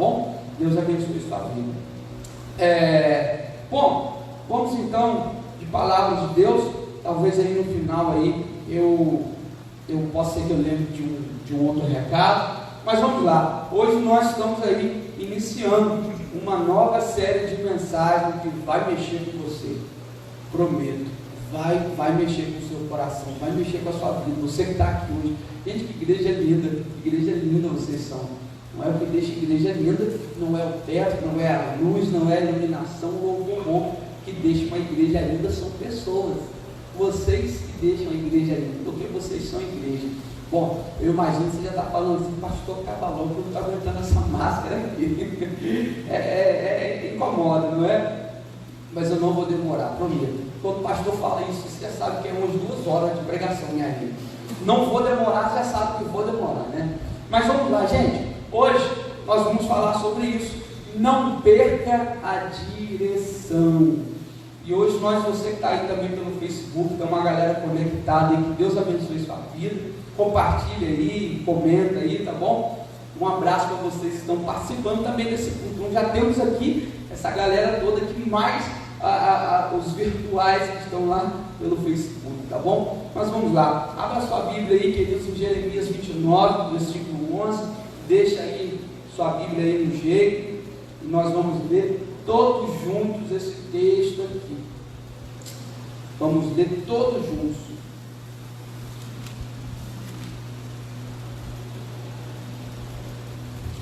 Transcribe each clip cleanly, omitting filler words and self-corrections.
bom? Deus abençoe sua vida. Bom, vamos então de palavras de Deus. Talvez aí no final aí eu possa ser que eu lembre de um outro recado, mas vamos lá. Hoje nós estamos aí iniciando uma nova série de mensagens que vai mexer com você, prometo, vai mexer com o seu coração, vai mexer com a sua vida, você que está aqui hoje. Gente, que igreja linda vocês são. Não é o que deixa a igreja linda, não é o teto, não é a luz, não é a iluminação ou o bom que deixa uma igreja linda, são pessoas. Vocês que deixam a igreja linda, porque vocês são igreja. Bom, eu imagino que você já está falando assim, pastor Cabalão, que eu não estou aguentando essa máscara aqui. Incomoda, não é? Mas eu não vou demorar, prometo. Quando o pastor fala isso, você já sabe que é umas 2 horas de pregação, minha vida. Não vou demorar, já sabe que vou demorar, né? Mas vamos lá, gente. Hoje nós vamos falar sobre isso. Não perca a direção. E hoje você que está aí também pelo Facebook, tem uma galera conectada aí, que Deus abençoe sua vida. Compartilha aí, comenta aí, tá bom? Um abraço para vocês que estão participando também desse culto. Então já temos aqui essa galera toda aqui, mais os virtuais que estão lá pelo Facebook, tá bom? Mas vamos lá, abra sua Bíblia aí, queridos, em Jeremias 29, versículo 11, deixa aí sua Bíblia aí no jeito, e nós vamos ler todos juntos esse texto aqui. Vamos ler todos juntos.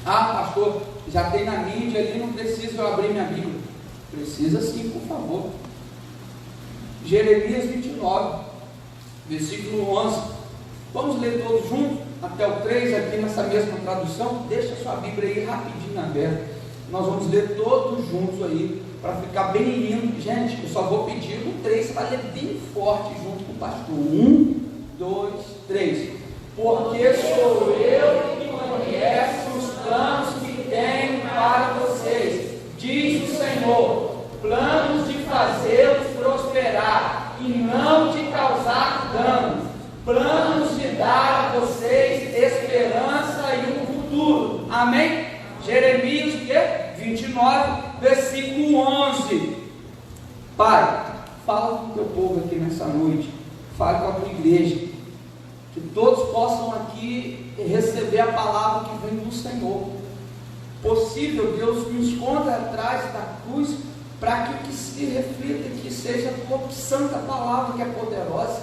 Ah, pastor, já tem na mídia ali, não precisa eu abrir minha Bíblia. Precisa sim, por favor. Jeremias 29, versículo 11. Vamos ler todos juntos, até o 3, aqui nessa mesma tradução. Deixa sua Bíblia aí rapidinho aberta. Nós vamos ler todos juntos aí, para ficar bem lindo. Gente, eu só vou pedir no 3, você vai ler bem forte junto com o pastor. 1, 2, 3. Porque sou eu que conheço os planos que tenho para vocês, diz o Senhor, planos de fazê-los prosperar e não de causar danos, planos de dar a vocês esperança e um futuro. Amém? Jeremias 29, versículo 11. Pai, fala com o teu povo aqui nessa noite, fala com a tua igreja, que todos possam aqui receber a palavra que vem do Senhor. Possível, Deus, nos esconda atrás da cruz, para que o que se reflita, que seja a tua santa palavra, que é poderosa.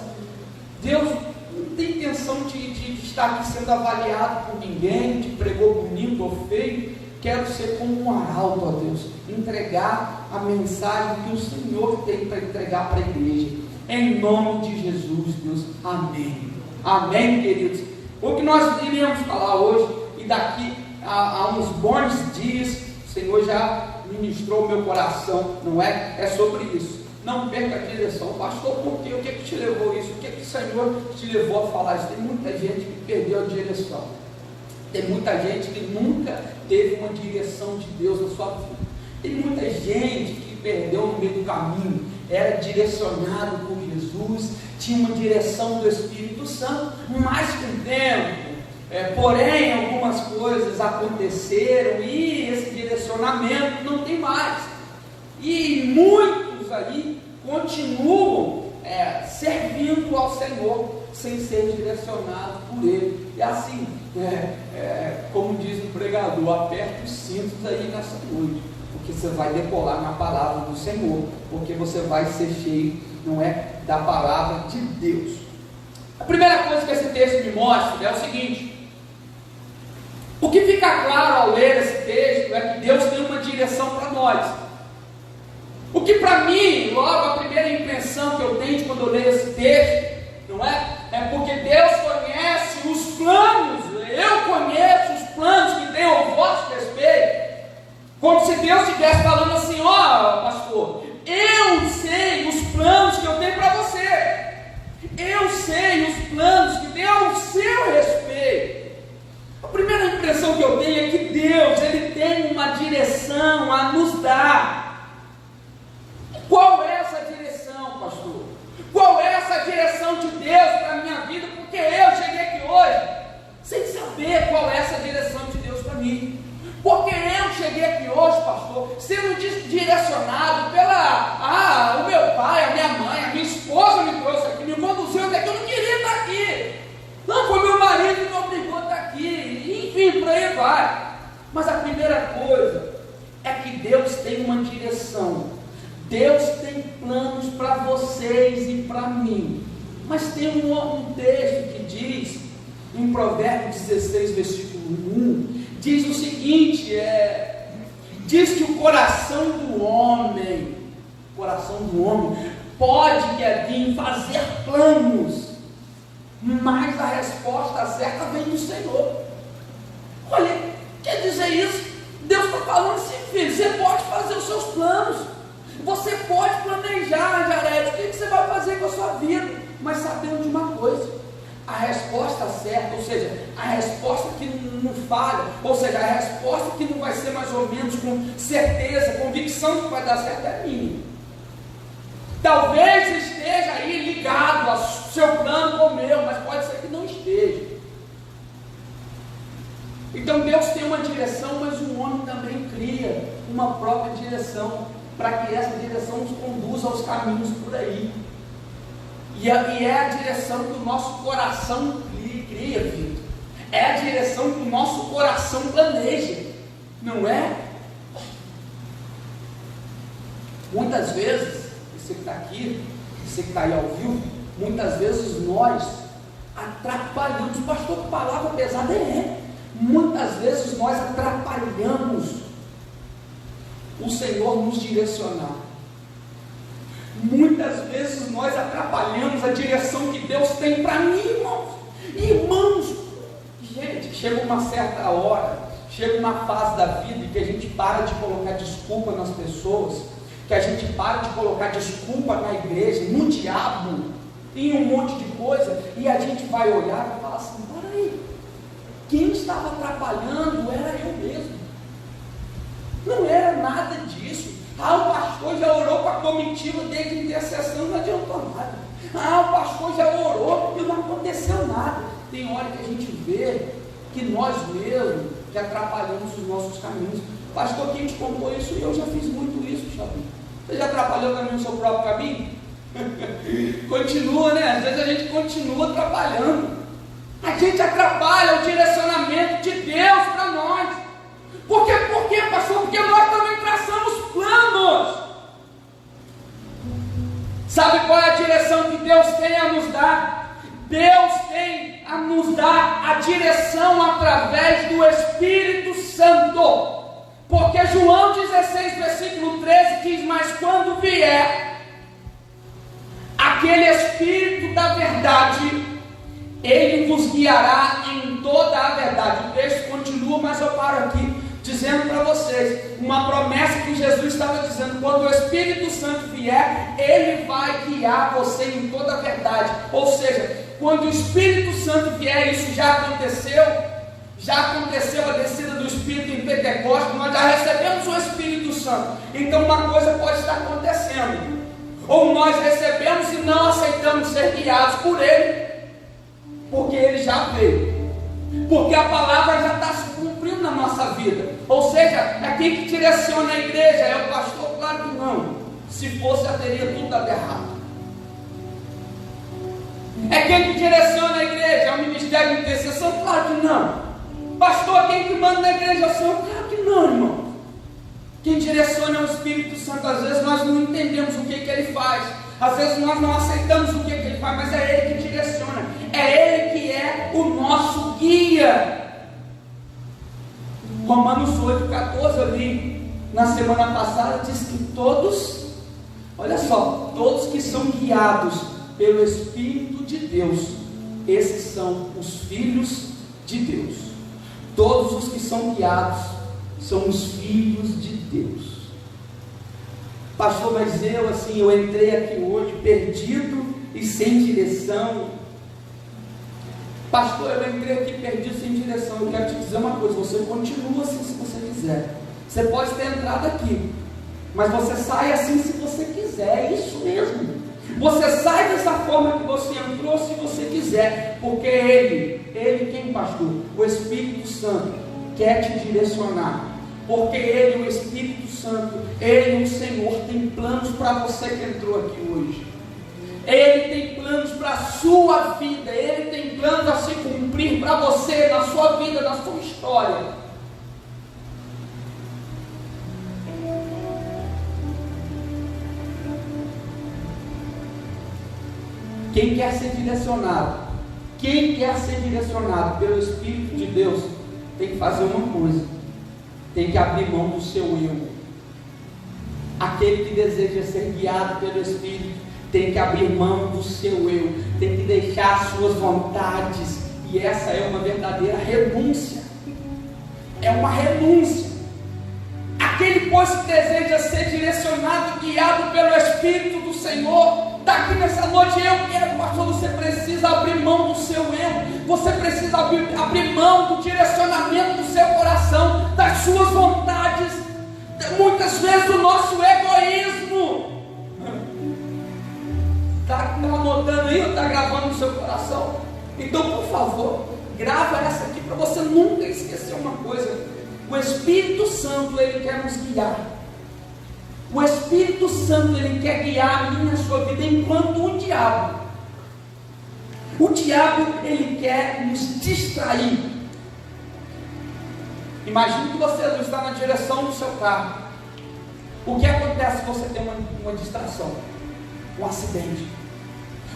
Deus não tem intenção de estar aqui sendo avaliado por ninguém, de pregou bonito ou feio. Quero ser como um arauto, ó Deus, entregar a mensagem que o Senhor tem para entregar para a igreja, em nome de Jesus, Deus, amém. Amém, queridos. O que nós iremos falar hoje, e daqui a uns bons dias, o Senhor já ministrou o meu coração, não é? É sobre isso. Não perca a direção. Pastor, por quê? O que te levou isso? O que o Senhor te levou a falar isso? Tem muita gente que perdeu a direção. Tem muita gente que nunca teve uma direção de Deus na sua vida. Tem muita gente que perdeu no meio do caminho, era direcionado por Jesus, tinha uma direção do Espírito Santo, mas com o tempo, porém algumas coisas aconteceram e esse direcionamento não tem mais. E muitos ali continuam servindo ao Senhor sem ser direcionados por Ele. E assim, como diz o pregador, aperta os cintos aí nessa noite, porque você vai decolar na palavra do Senhor, porque você vai ser cheio, não é, da palavra de Deus. A primeira coisa que esse texto me mostra é o seguinte: o que fica claro ao ler esse texto é que Deus tem uma direção para nós. O que para mim, logo a primeira impressão que eu tenho quando eu leio esse texto, não é? É porque Deus conhece os planos, eu conheço os planos que tem ao vosso respeito. Como se Deus estivesse falando assim: ó, pastor, eu sei os planos que eu tenho para você, eu sei os planos que tem ao seu respeito. A primeira impressão que eu tenho é que Deus, Ele tem uma direção a nos dar. Qual é essa direção, pastor? Qual é essa direção de Deus para a minha vida? Porque eu cheguei aqui hoje sem saber qual é essa direção de Deus para mim. Porque eu cheguei aqui hoje, pastor, sendo direcionado o meu pai, a minha mãe, a minha esposa me trouxe aqui, me conduziu até que eu não queria estar aqui. Não, foi meu marido que me obrigou a estar aqui. Enfim, por aí vai. Mas a primeira coisa é que Deus tem uma direção. Deus tem planos para vocês e para mim. Mas tem um texto que diz, em Provérbios 16, versículo 1, diz o seguinte, diz que o coração do homem pode vir fazer planos, mas a resposta certa vem do Senhor. Olha, quer dizer isso? Deus está falando assim, filho, você pode fazer os seus planos, você pode planejar, Jared, o que você vai fazer com a sua vida, mas sabendo de uma coisa, a resposta certa, ou seja, a resposta que não falha, ou seja, a resposta que não vai ser mais ou menos com certeza, convicção que vai dar certo é minha. Talvez esteja aí ligado ao seu plano com o meu, mas pode ser que não esteja. Então Deus tem uma direção, mas o homem também cria uma própria direção, para que essa direção nos conduza aos caminhos por aí. E é a direção que o nosso coração cria, filho. É a direção que o nosso coração planeja, não é? Muitas vezes, você que está aqui, você que está aí ao vivo, muitas vezes nós atrapalhamos, pastor, que palavra pesada muitas vezes nós atrapalhamos o Senhor nos direcionar. Muitas vezes nós atrapalhamos a direção que Deus tem para mim, irmãos. Gente, chega uma certa hora, chega uma fase da vida que a gente para de colocar desculpa nas pessoas, que a gente para de colocar desculpa na igreja, no diabo, em um monte de coisa, e a gente vai olhar e falar assim, peraí, quem estava atrapalhando era eu mesmo, não era nada disso. O pastor já orou para a comitiva desde a intercessão, não adiantou nada. O pastor já orou e não aconteceu nada. Tem hora que a gente vê que nós mesmos já atrapalhamos os nossos caminhos. Pastor, quem te contou isso? Eu já fiz muito isso, Xabi. Você já atrapalhou também o seu próprio caminho? Continua, né? Às vezes a gente continua atrapalhando. A gente atrapalha o direcionamento de Deus para nós. Por quê, pastor? Porque nós também traçamos planos. Sabe qual é a direção que Deus tem a nos dar? Deus tem a nos dar a direção através do Espírito Santo. Porque João 16, versículo 13 diz, mas quando vier aquele Espírito da verdade, ele vos guiará em toda a verdade. O texto continua, mas eu paro aqui, dizendo para vocês, uma promessa que Jesus estava dizendo, quando o Espírito Santo vier, ele vai guiar você em toda a verdade. Ou seja, quando o Espírito Santo vier, isso já aconteceu a descida do Espírito em Pentecostes, nós já recebemos o Espírito Santo. Então uma coisa pode estar acontecendo, ou nós recebemos e não aceitamos ser guiados por ele, porque ele já veio, porque a palavra já está se cumprindo na nossa vida. Ou seja, é quem que direciona a igreja? É o pastor? Claro que não. Se fosse, já teria tudo dado errado. É quem que direciona a igreja? É o ministério de intercessão? Claro que não. Pastor, quem que manda na igreja? É o Senhor? Claro que não, irmão. Quem direciona é o Espírito Santo. Às vezes nós não entendemos o que ele faz, às vezes nós não aceitamos o que ele faz, mas é ele que direciona, é ele que é o nosso guia. Romanos 8,14 ali na semana passada diz que todos, olha só, todos que são guiados pelo Espírito de Deus, esses são os filhos de Deus. Todos os que são guiados são os filhos de Deus. Pastor, mas eu entrei aqui hoje perdido e sem direção. Pastor, eu entrei aqui perdido sem direção. Eu quero te dizer uma coisa, você continua assim se você quiser. Você pode ter entrado aqui, mas você sai assim se você quiser, é isso mesmo. Você sai dessa forma que você entrou se você quiser, porque ele quem, pastor? O Espírito Santo quer te direcionar, porque Ele, o Espírito Santo, Ele, o Senhor, tem planos para você que entrou aqui hoje. Ele tem planos para a sua vida, Ele tem planos a se cumprir para você, na sua vida, na sua história. Quem quer ser direcionado pelo Espírito de Deus, tem que fazer uma coisa: tem que abrir mão do seu eu. Aquele que deseja ser guiado pelo Espírito, tem que abrir mão do seu eu, tem que deixar as suas vontades, e essa é uma verdadeira renúncia. É uma renúncia. Aquele, pois, que deseja ser direcionado e guiado pelo Espírito do Senhor, está aqui nessa noite. Eu quero, pastor, você precisa abrir mão do seu eu, você precisa abrir mão do direcionamento do seu coração, das suas vontades, muitas vezes do nosso egoísmo. Está anotando aí ou está gravando no seu coração? Então, por favor, grava essa aqui para você nunca esquecer uma coisa: o Espírito Santo, Ele quer nos guiar. O Espírito Santo, Ele quer guiar a minha e a sua vida, enquanto o diabo, ele quer nos distrair. Imagine que você está na direção do seu carro. O que acontece se você tem uma distração? Um acidente.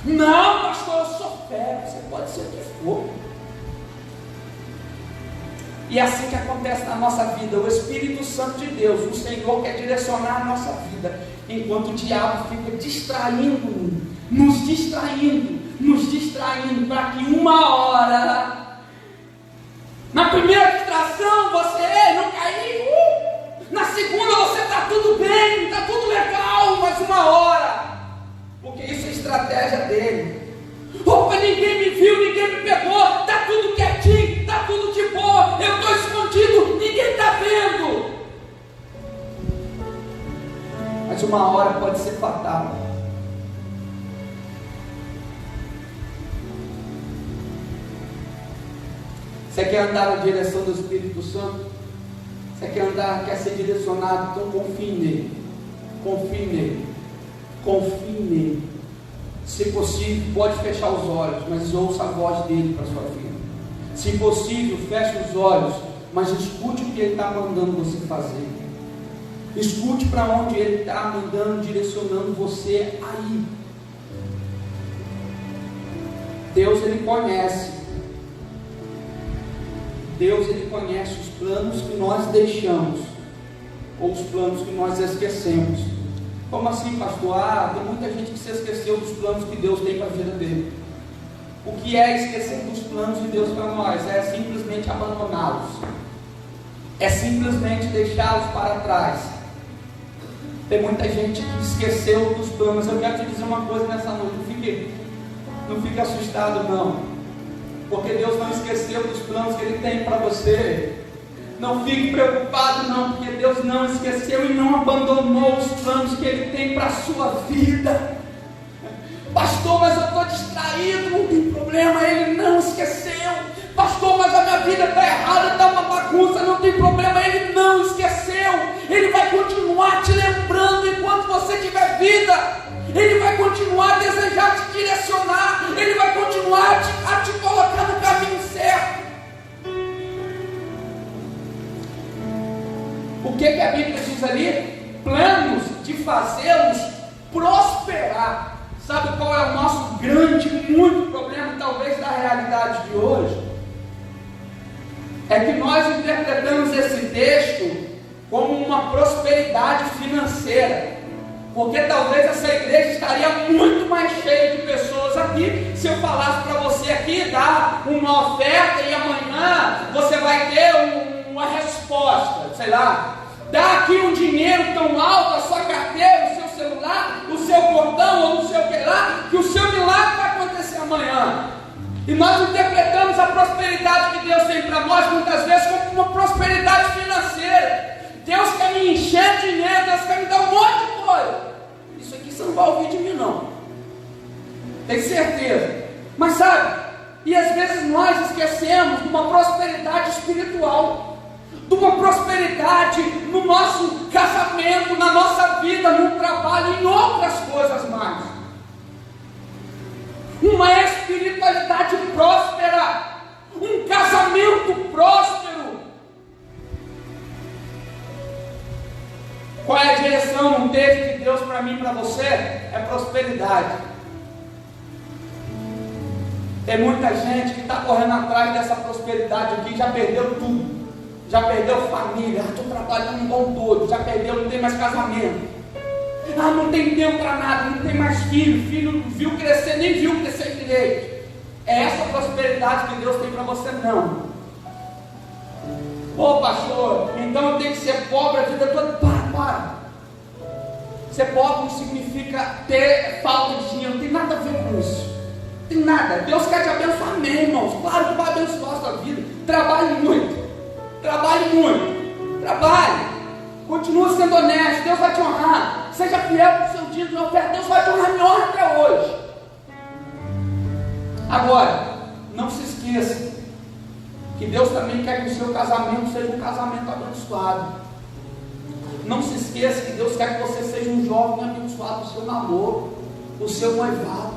Não, pastor, eu sou fé. Você pode ser o que for. E é assim que acontece na nossa vida. O Espírito Santo de Deus, o Senhor, quer direcionar a nossa vida, enquanto o diabo fica distraindo, nos distraindo, para que uma hora, na primeira distração, você não cair, na segunda você está tudo bem, está tudo legal, mas uma hora, porque isso é estratégia dele. Opa, ninguém me viu, ninguém me pegou, está tudo quietinho, está tudo de boa, eu estou escondido, ninguém está vendo. Mas uma hora pode ser fatal. Você quer andar na direção do Espírito Santo? Você quer ser direcionado? Então confie nele. Se possível, pode fechar os olhos, mas ouça a voz dele para a sua vida. Se possível, feche os olhos, mas escute o que ele está mandando você fazer. Escute para onde ele está mandando, direcionando você a ir. Deus, ele conhece os planos que nós deixamos, ou os planos que nós esquecemos. Como assim, pastor? Tem muita gente que se esqueceu dos planos que Deus tem para a vida dele. O que é esquecer dos planos de Deus para nós? É simplesmente abandoná-los, é simplesmente deixá-los para trás. Tem muita gente que esqueceu dos planos. Eu quero te dizer uma coisa nessa noite: não fique assustado não, porque Deus não esqueceu dos planos que Ele tem para você. Não fique preocupado não, porque Deus não esqueceu e não abandonou os planos que Ele tem para a sua vida. Pastor, mas eu estou distraído, não tem problema, Ele não esqueceu. Pastor, mas a minha vida está errada, está uma bagunça, não tem problema, Ele não esqueceu. Ele vai continuar te lembrando enquanto você tiver vida. Ele vai continuar a desejar te direcionar. Ele vai continuar a te colocar no caminho certo. O que a Bíblia diz ali? Planos de fazê-los prosperar. Sabe qual é o nosso grande, muito problema, talvez, da realidade de hoje? É que nós interpretamos esse texto como uma prosperidade financeira, porque talvez essa igreja estaria muito mais cheia de pessoas aqui se eu falasse para você aqui, dar uma oferta e amanhã você vai ter uma resposta, sei lá, dá aqui um dinheiro tão alto, a sua carteira, o seu celular, o seu cordão ou não sei o que lá, que o seu milagre vai acontecer amanhã. E nós interpretamos a prosperidade que Deus tem para nós muitas vezes como uma prosperidade financeira. Deus quer me encher de dinheiro, Deus quer me dar um monte de coisa. Isso aqui você não vai ouvir de mim não, tem certeza. Mas sabe, e às vezes nós esquecemos de uma prosperidade espiritual. de uma prosperidade no nosso casamento, na nossa vida, no trabalho, em outras coisas mais. Uma espiritualidade próspera, um casamento próspero. Qual é a direção no texto de Deus para mim e para você? É prosperidade. Tem muita gente que está correndo atrás dessa prosperidade aqui, já perdeu tudo. Já perdeu família, estou trabalhando igual doido, já perdeu, não tem mais casamento. Não tem tempo para nada, não tem mais filho não viu crescer, nem viu crescer direito. É essa prosperidade que Deus tem para você? Não. Pastor, então eu tenho que ser pobre a vida toda? Para. Ser pobre não significa ter falta de dinheiro, não tem nada a ver com isso. Não tem nada. Deus quer te abençoar, amém, irmãos. Claro que vai abençoar a sua vida. Trabalhe muito. Trabalhe. Continua sendo honesto, Deus vai te honrar. Seja fiel com o seu dia de oferta, Deus vai te honrar, me honra até hoje. Agora, não se esqueça que Deus também quer que o seu casamento seja um casamento abençoado. Não se esqueça que Deus quer que você seja um jovem abençoado, o seu namoro, o seu noivado,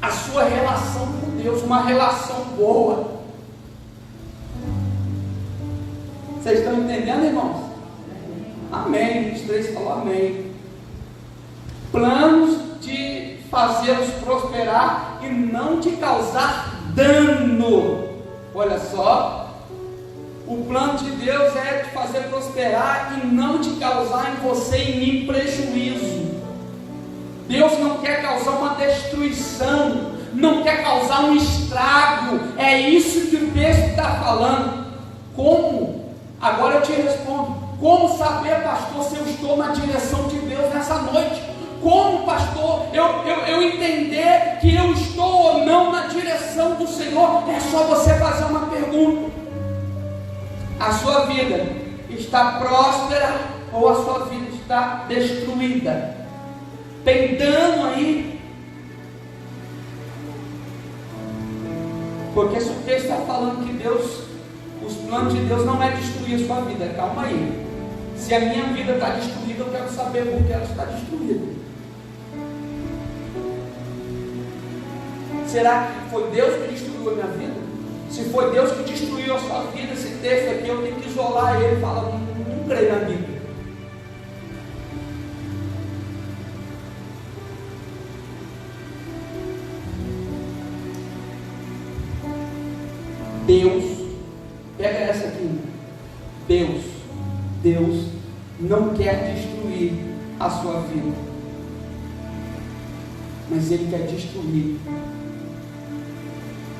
a sua relação com Deus, uma relação boa. Vocês estão entendendo, irmãos? Amém. Os três falou amém. Planos de fazê-los prosperar e não te causar dano. Olha só, o plano de Deus é te fazer prosperar e não te causar em você e em mim prejuízo. Deus não quer causar uma destruição, não quer causar um estrago. É isso que o texto está falando. Como? Agora eu te respondo. Como saber, pastor, se eu estou na direção de Deus nessa noite? Como, pastor, eu entender que eu estou ou não na direção do Senhor? É só você fazer uma pergunta. A sua vida está próspera ou a sua vida está destruída? Tem dano aí? Porque se o texto está falando que Deus, os planos de Deus não é destruir a sua vida, calma aí. Se a minha vida está destruída, eu quero saber por que ela está destruída. Será que foi Deus que destruiu a minha vida? Se foi Deus que destruiu a sua vida, esse texto aqui eu tenho que isolar ele e falar, não creio na Bíblia. Deus, pega essa aqui, Deus não quer destruir a sua vida, mas Ele quer destruir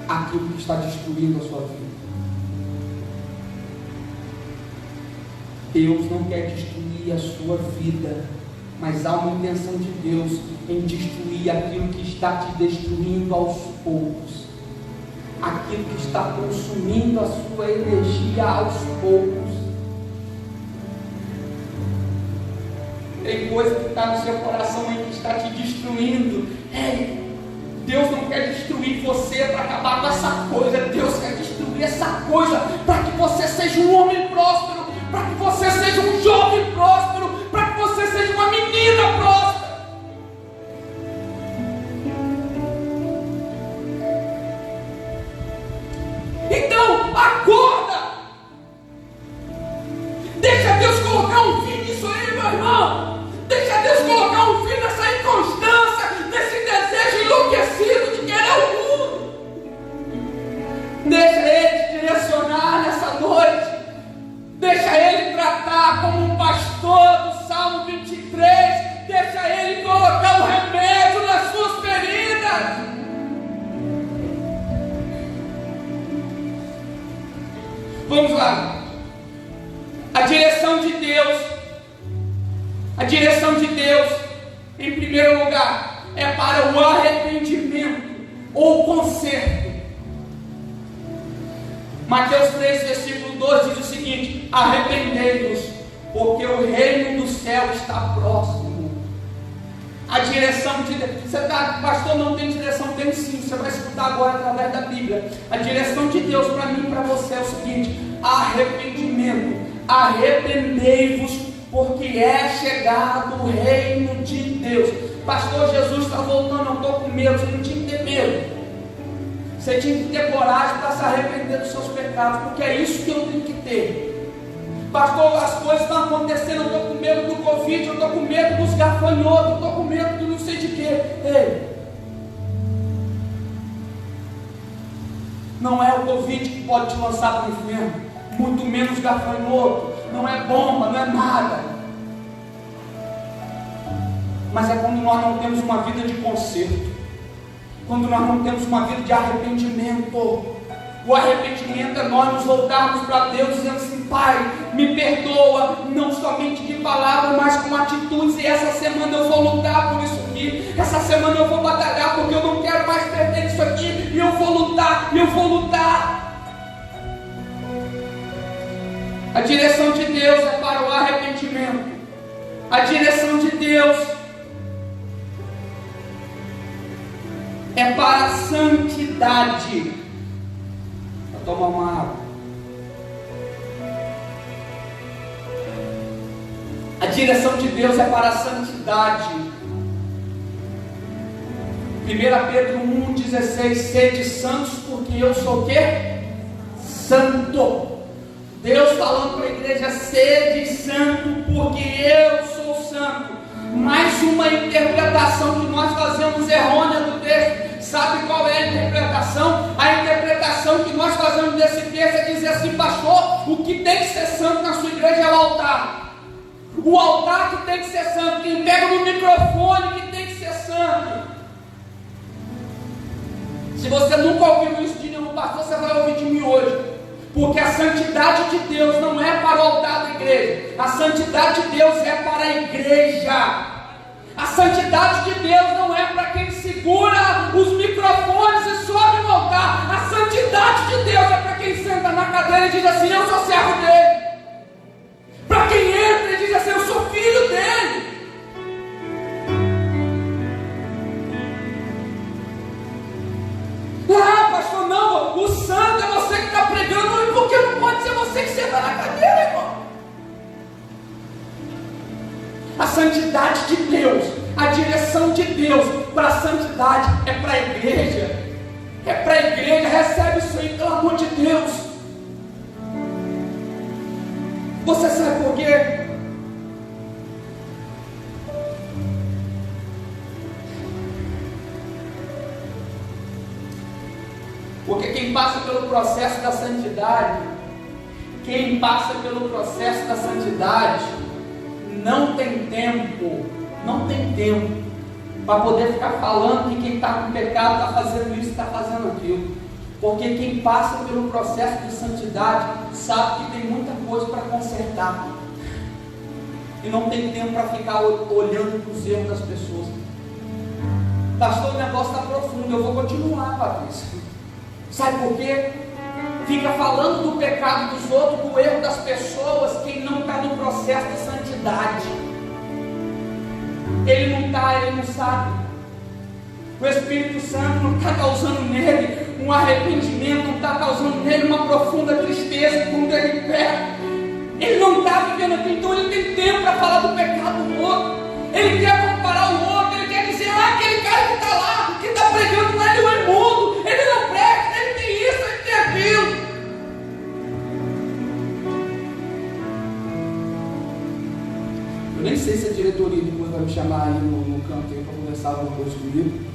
aquilo que está destruindo a sua vida. Deus não quer destruir a sua vida, mas há uma intenção de Deus em destruir aquilo que está te destruindo aos poucos, aquilo que está consumindo a sua energia aos poucos. Tem coisa que está no seu coração aí que está te destruindo. Deus não quer destruir você para acabar com essa coisa. Deus quer destruir essa coisa para que você seja um homem próspero, para que você seja um jovem próspero, para que você seja uma menina próspera. Então, acorda! Deixa Deus colocar um fim nisso aí, meu irmão. Deixa Deus colocar um fim nessa inconstância, nesse desejo enlouquecido de querer o mundo. Deixa Ele te direcionar nessa noite. Deixa Ele tratar como um pastor do Salmo 23. Deixa Ele colocar o remédio nas suas feridas. Vamos lá. A direção de Deus, em primeiro lugar, é para o arrependimento ou conserto. Mateus 3, versículo 12 diz o seguinte: arrependei-vos, porque o reino do céu está próximo. A direção de Deus, você está, pastor, não tem direção? Tem sim, você vai escutar agora através da Bíblia. A direção de Deus para mim e para você é o seguinte: arrependimento. Arrependei-vos, porque é chegado o reino de Deus. Pastor, Jesus está voltando, eu estou com medo. Você não tinha que ter medo. Você tinha que ter coragem para se arrepender dos seus pecados, porque é isso que eu tenho que ter. Pastor, as coisas estão acontecendo, eu estou com medo do Covid, eu estou com medo dos gafanhotos, eu estou com medo do não sei de quê. Ei, não é o Covid que pode te lançar para o inferno, muito menos gafanhoto, não é bomba, não é nada. Mas é quando nós não temos uma vida de conserto, quando nós não temos uma vida de arrependimento. O arrependimento é nós nos voltarmos para Deus dizendo assim: Pai, me perdoa, não somente de palavras, mas com atitudes. E essa semana eu vou lutar por isso aqui, essa semana eu vou batalhar, porque eu não quero mais perder isso aqui, e eu vou lutar, e eu vou lutar. A direção de Deus é para o arrependimento. A direção de Deus é para a santidade. Vou tomar uma água. A direção de Deus é para a santidade. 1 Pedro 1,16: sede santos, porque eu sou o quê? Santo. Deus falando para a igreja: sede santo, porque eu sou santo. Mais uma interpretação que nós fazemos errônea do texto. Sabe qual é a interpretação? A interpretação que nós fazemos desse texto é dizer assim: pastor, o que tem que ser santo na sua igreja é o altar. O altar que tem que ser santo. Quem pega no microfone que tem que ser santo. Se você nunca ouviu isso de nenhum pastor, você vai ouvir de mim hoje. Porque a santidade de Deus não é para o altar da igreja. A santidade de Deus é para a igreja. A santidade de Deus não é para quem segura os microfones e sobe no altar. A santidade de Deus é para quem senta na cadeira e diz assim: eu sou servo dele. Para quem entra e diz assim: eu sou filho dele. Ah, pastor, não, o santo é você que está pregando. E por que não pode ser você que senta na cadeira, irmão? A santidade de Deus, a direção de Deus para a santidade é para a igreja. É para a igreja. Recebe isso aí, pelo amor de Deus. Você sabe por quê? Porque quem passa pelo processo da santidade, não tem tempo para poder ficar falando que quem está com pecado está fazendo isso, está fazendo aquilo. Porque quem passa pelo processo de santidade sabe que tem muita coisa para consertar e não tem tempo para ficar olhando para os erros das pessoas. Pastor, o negócio está profundo. Eu vou continuar, Patrícia. Sabe por quê? Fica falando do pecado dos outros, do erro das pessoas, quem não está no processo de santidade. Ele não está, ele não sabe. O Espírito Santo não está causando nele um arrependimento, não está causando nele uma profunda tristeza quando ele peca. Ele não está vivendo aqui, então ele tem tempo para falar do pecado do outro. Ele quer comparar o outro, ele quer dizer: aquele cara que está lá, que está pregando lá, ele é imundo, ele não presta, ele tem isso, ele tem aquilo. Eu nem sei se a diretoria depois vai me chamar aí no canto para conversar alguma coisa comigo.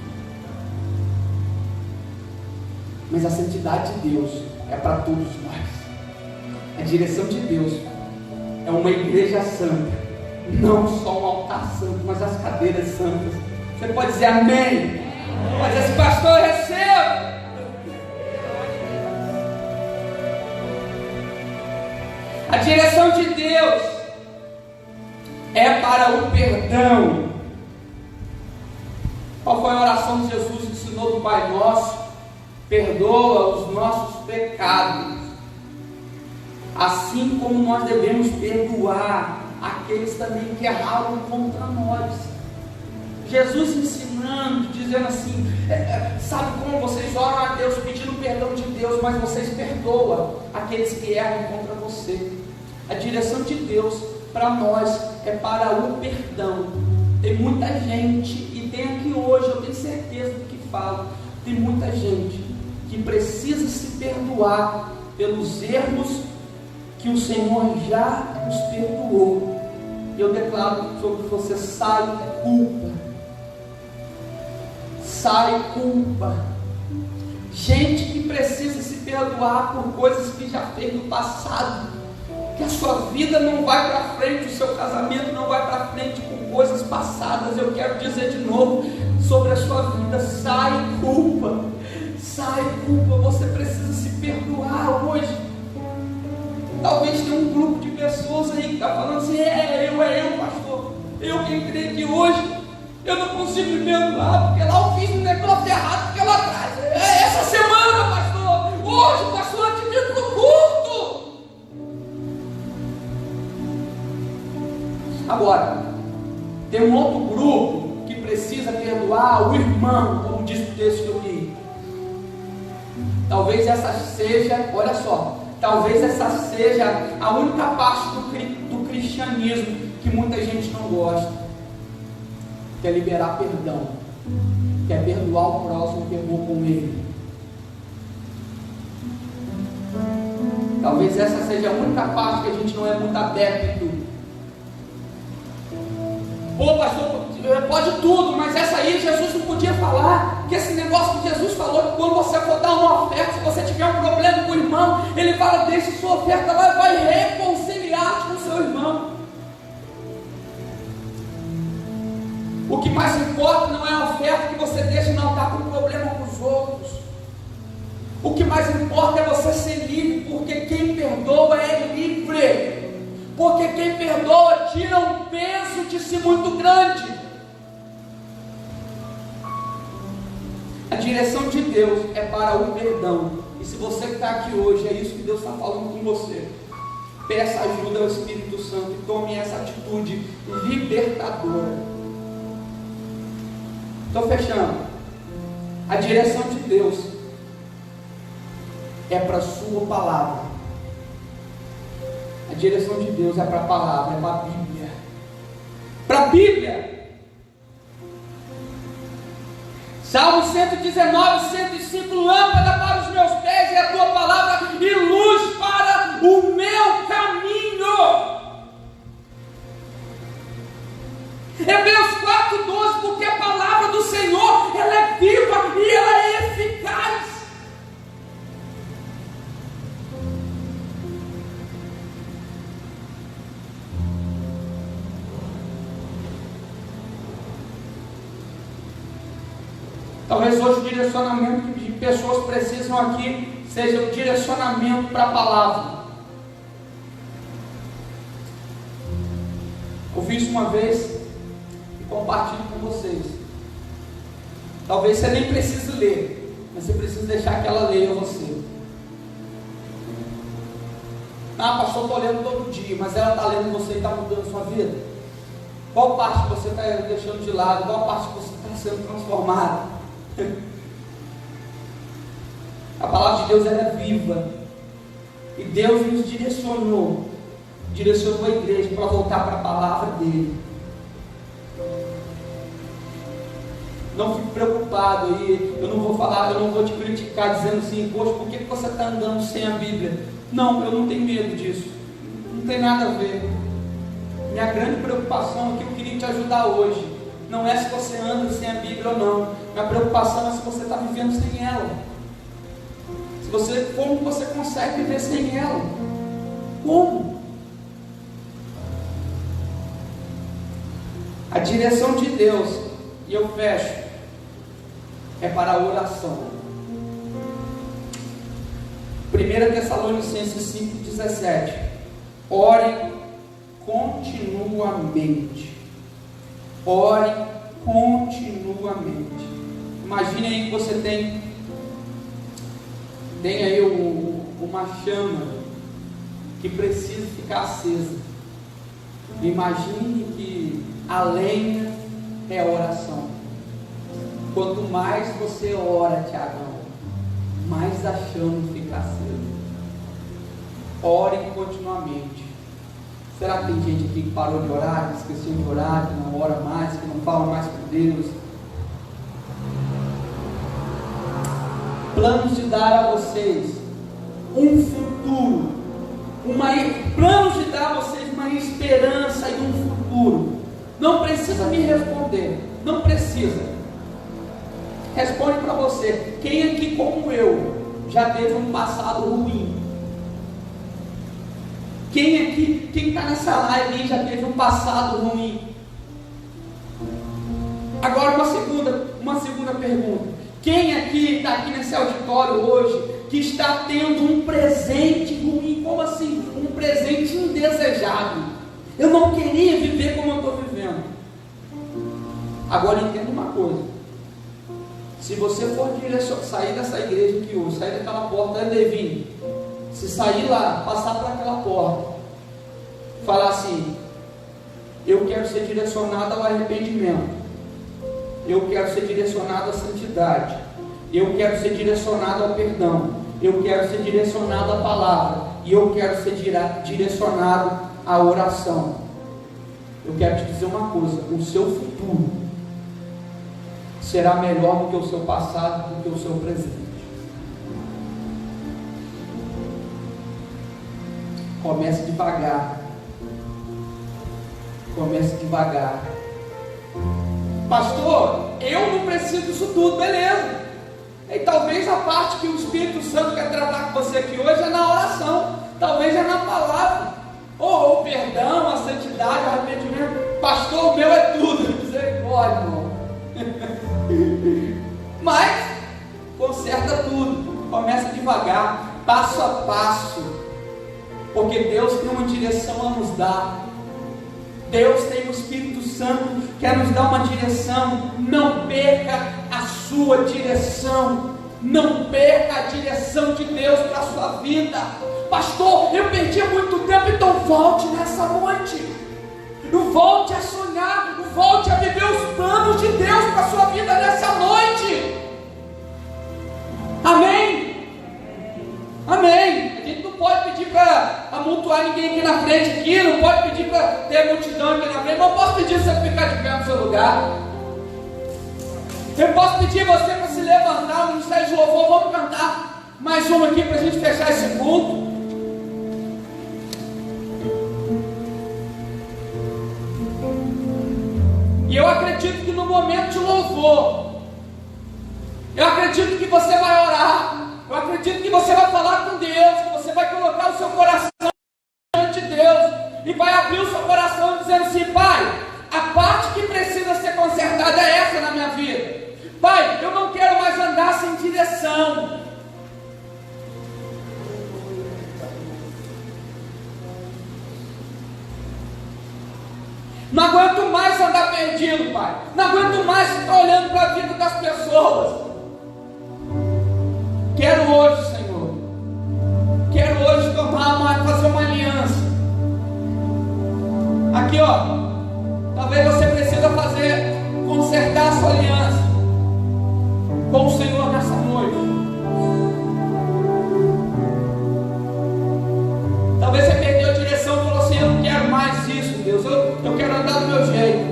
Mas a santidade de Deus é para todos nós. A direção de Deus é uma igreja santa, não só um altar santo, mas as cadeiras santas. Você pode dizer amém? Pode dizer assim: pastor, eu recebo. A direção de Deus é para o perdão. Qual foi a oração que Jesus ensinou do Pai Nosso? Perdoa os nossos pecados, assim como nós devemos perdoar aqueles também que erraram contra nós. Jesus ensinou ensinando, dizendo assim, sabe como vocês oram a Deus pedindo perdão de Deus, mas vocês perdoam aqueles que erram contra você. A direção de Deus para nós é para o perdão. Tem muita gente, e tem aqui hoje, eu tenho certeza do que falo, tem muita gente que precisa se perdoar pelos erros que o Senhor já nos perdoou. Eu declaro sobre você: sai culpa, sai culpa. Gente que precisa se perdoar por coisas que já fez no passado, que a sua vida não vai para frente, o seu casamento não vai para frente com coisas passadas. Eu quero dizer de novo sobre a sua vida: sai culpa, sai culpa. Você precisa se perdoar hoje. Talvez tenha um grupo de pessoas aí que está falando assim: é eu, pastor, eu que entrei aqui hoje, eu não consigo me perdoar, porque lá eu fiz um negócio errado, porque lá atrás, essa semana, pastor, hoje, pastor, antes de ir para o culto. Agora, tem um outro grupo que precisa perdoar o irmão, como diz o texto que eu li. Talvez essa seja, olha só, talvez essa seja a única parte do cristianismo que muita gente não gosta, que é liberar perdão, que é perdoar o próximo que errou com ele. Talvez essa seja a única parte que a gente não é muito adepto. Pô, pastor, pode tudo, mas essa aí Jesus não podia falar, que esse negócio que Jesus falou, que quando você for dar uma oferta, se você tiver um problema com o irmão, ele fala: deixa sua oferta lá e vai reconciliar com o seu irmão. O que mais importa não é a oferta que você deixa no altar com problema com os outros. O que mais importa é você ser livre, porque quem perdoa é livre. Porque quem perdoa tira um peso de si muito grande. A direção de Deus é para o perdão. E se você que está aqui hoje, é isso que Deus está falando com você, peça ajuda ao Espírito Santo e tome essa atitude libertadora. Estou fechando. A direção de Deus é para a sua palavra. A direção de Deus é para a palavra, é para a Bíblia. Para a Bíblia. Salmo 119, 105: lâmpada para os meus pés e a tua palavra e luz para o meu caminho. Hebreus 4:12: porque a palavra do Senhor, ela é viva e ela é eficaz. Talvez hoje o direcionamento que pessoas precisam aqui seja o direcionamento para a palavra. Ouvi isso uma vez e compartilho com vocês. Talvez você nem precise ler, mas você precisa deixar que ela leia você. Ah, pastor, estou lendo todo dia, mas ela está lendo você e está mudando a sua vida? Qual parte você está deixando de lado? Qual parte você está sendo transformado? A palavra de Deus, ela é viva, e Deus nos direcionou a igreja para voltar para a palavra dele. Não fique preocupado aí, eu não vou falar, eu não vou te criticar dizendo assim: poxa, por que você está andando sem a Bíblia? Não, eu não tenho medo disso, não tem nada a ver. Minha grande preocupação é que eu queria te ajudar hoje. Não é se você anda sem a Bíblia ou não. Minha preocupação é se você está vivendo sem ela. Como você consegue viver sem ela? Como? A direção de Deus, e eu fecho, é para a oração. 1 Tessalonicenses 5,17: ore continuamente. Ore continuamente. Imagine aí que você tem aí uma chama que precisa ficar acesa. Imagine que a lenha é a oração. Quanto mais você ora, Tiagão, mais a chama fica acesa. Ore continuamente. Será que tem gente aqui que parou de orar, que esqueceu de orar, que não ora mais, que não fala mais com Deus? Planos de dar a vocês um futuro, planos de dar a vocês uma esperança e um futuro. Não precisa me responder, não precisa. Responde para você: quem aqui como eu já teve um passado ruim? Quem aqui, quem está nessa live já teve um passado ruim? Agora uma segunda pergunta. Quem aqui está aqui nesse auditório hoje que está tendo um presente ruim? Como assim? Um presente indesejado. Eu não queria viver como eu estou vivendo. Agora entenda uma coisa: se você for sair dessa igreja aqui hoje, sair daquela porta, Levinho, se sair lá, passar por aquela porta, falar assim: eu quero ser direcionado ao arrependimento, eu quero ser direcionado à santidade, eu quero ser direcionado ao perdão, eu quero ser direcionado à palavra, e eu quero ser direcionado à oração. Eu quero te dizer uma coisa: o seu futuro será melhor do que o seu passado, do que o seu presente. Comece devagar. Comece devagar. Pastor, eu não preciso disso tudo, beleza. E talvez a parte que o Espírito Santo quer tratar com você aqui hoje é na oração, talvez é na palavra, ou o perdão, a santidade, o arrependimento. Pastor, o meu é tudo, misericórdia, irmão. Mas conserta tudo, começa devagar, passo a passo, porque Deus tem uma direção a nos dar. Deus tem o Espírito Santo que quer nos dar uma direção. Não perca a sua direção, não perca a direção de Deus para a sua vida. Pastor, eu perdi há muito tempo. Então volte nessa noite, volte a sonhar, volte a viver os planos de Deus para a sua vida nessa noite. Amém? Amém. A gente não pode pedir para amontoar ninguém aqui na frente, aqui, não pode pedir para ter multidão aqui na frente. Não posso pedir você ficar de pé no seu lugar. Eu posso pedir você para se levantar no ministério de louvor. Vamos cantar mais uma aqui para a gente fechar esse culto. E eu acredito que no momento de louvor, eu acredito que você vai orar, eu acredito que você vai falar com Deus, que você vai colocar o seu coração diante de Deus, e vai abrir o seu coração dizendo assim: Pai, a parte que precisa ser consertada é essa na minha vida. Pai, eu não quero mais andar sem direção. Não aguento mais andar perdido, Pai. Não aguento mais ficar olhando para a vida das pessoas. Quero hoje, Senhor, quero hoje fazer uma aliança. Aqui, ó, talvez você precisa consertar a sua aliança com o Senhor nessa noite. Talvez você perdeu a direção e falou assim: eu não quero mais isso, Deus, eu quero andar do meu jeito.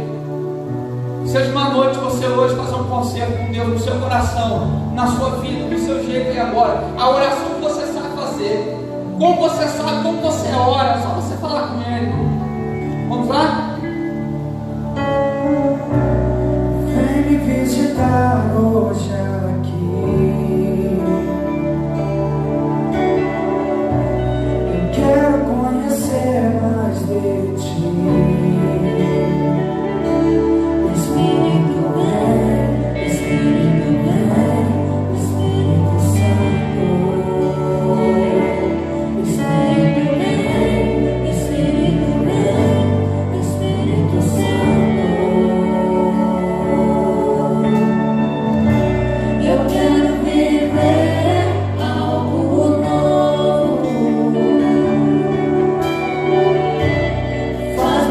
Seja uma noite você hoje fazer um concerto com Deus no seu coração, na sua vida, do seu jeito e agora. A oração que você sabe fazer, como você sabe, como você ora, é só você falar com Ele. Vamos lá? Vem me visitar hoje aqui. Eu quero conhecer mais de Ti. Faz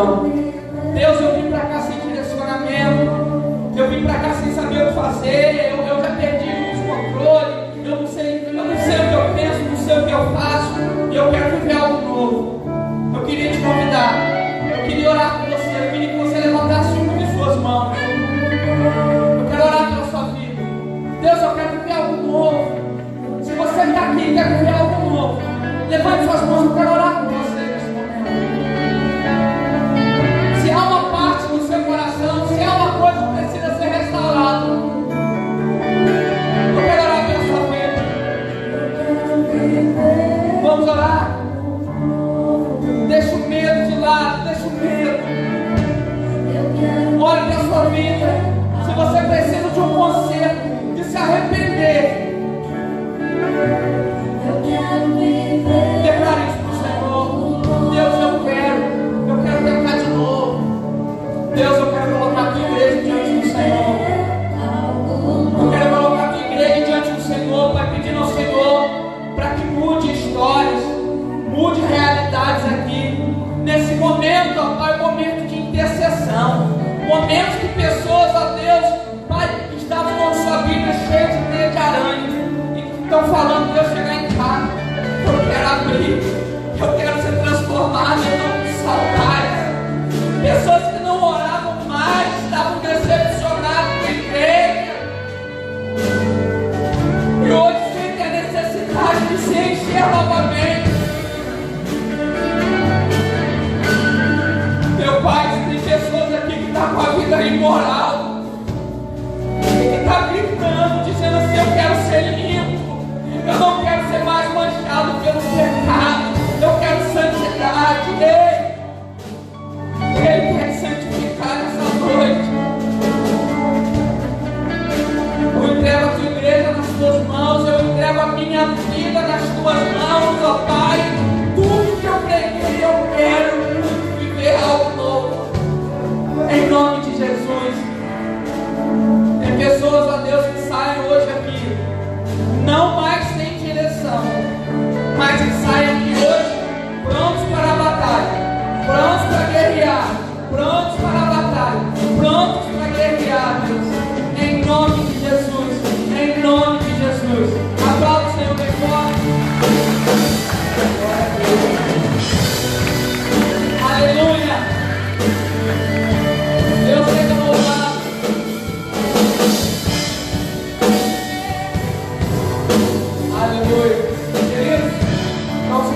não. Deus, eu vim para cá sem direcionamento, eu vim para cá sem saber o que fazer, eu já perdi os controles, eu não sei o que eu penso, não sei o que eu faço, e eu quero viver algo novo. Eu queria te convidar, eu queria orar por você, eu queria que você levantasse uma de suas mãos. Eu quero orar pela sua vida. Deus, eu quero viver algo novo. Se você está aqui e quer viver algo novo, levante suas mãos, eu quero orar por você nesse momento. Se há uma parte no seu coração, se há uma coisa que precisa ser restaurada, eu quero orar pela sua vida. Vamos orar. Deixa o medo de lado, deixa o medo. Olhe para a sua vida. Se você precisa de um conselho, de se arrepender, declare isso para o Senhor. Deus, eu quero pecar de novo. Deus, eu quero colocar a tua igreja diante do Senhor. Eu quero colocar a tua igreja diante do Senhor, Pai, pedindo ao Senhor para que mude histórias, mude realidades aqui. Nesse momento, ó Pai, momento de intercessão, momentos que pessoas, ó Deus, Pai, estavam com sua Bíblia cheia de teia de aranha e que estão falando, Deus, chegar em casa, eu quero abrir, eu quero ser transformado em nome de saudade. Pessoas que não oravam mais, estavam decepcionadas com a igreja, e hoje sentem a necessidade de se encher novamente. Meu Pai, tem pessoas aqui que estão com a vida imoral e que estão gritando, dizendo assim: eu quero ser limpo, eu não quero ser mais manchado pelo pecado, eu quero santidade. Ele quer santificar nessa noite. Eu entrego a tua igreja nas tuas mãos, eu entrego a minha vida nas tuas mãos, ó Pai. Tudo que eu preguei, eu quero viver algo novo, em nome de Jesus. Tem pessoas, ó Deus, que saem hoje aqui, não mais sem direção, mas que saem aqui hoje prontos para a batalha, prontos para guerrear, prontos para a batalha, prontos para guerrear, Deus, em nome de Jesus, em nome de Jesus. Aplauda o Senhor bem forte. Aleluia. Deus seja louvado. Aleluia. Queridos, então se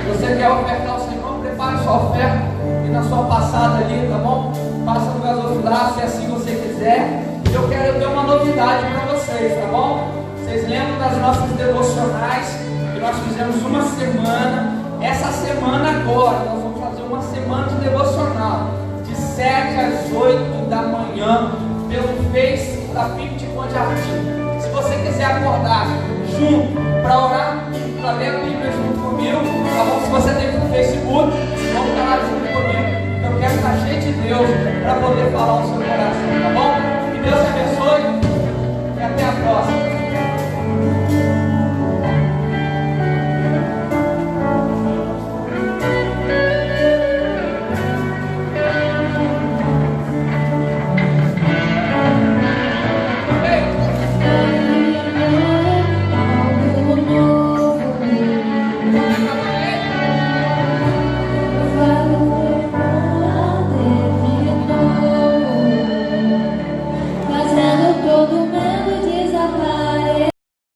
você quer ofertar ao Senhor, prepare sua oferta e na sua passada ali, tá bom? Passa no gasofilaço se assim você quiser. Eu quero ter uma novidade para vocês, tá bom? Vocês lembram das nossas devocionais que nós fizemos uma semana? Essa semana agora, nós vamos fazer uma semana de devocional, de 7 às 8 da manhã, pelo Face da PIB de Ponte Jardim. Se você quiser acordar junto para orar, para ler a Bíblia junto comigo, tá bom? Se você tem no Facebook, vamos estar lá junto comigo. Eu quero estar cheio de Deus para poder falar o seu coração, tá bom? Que Deus te abençoe.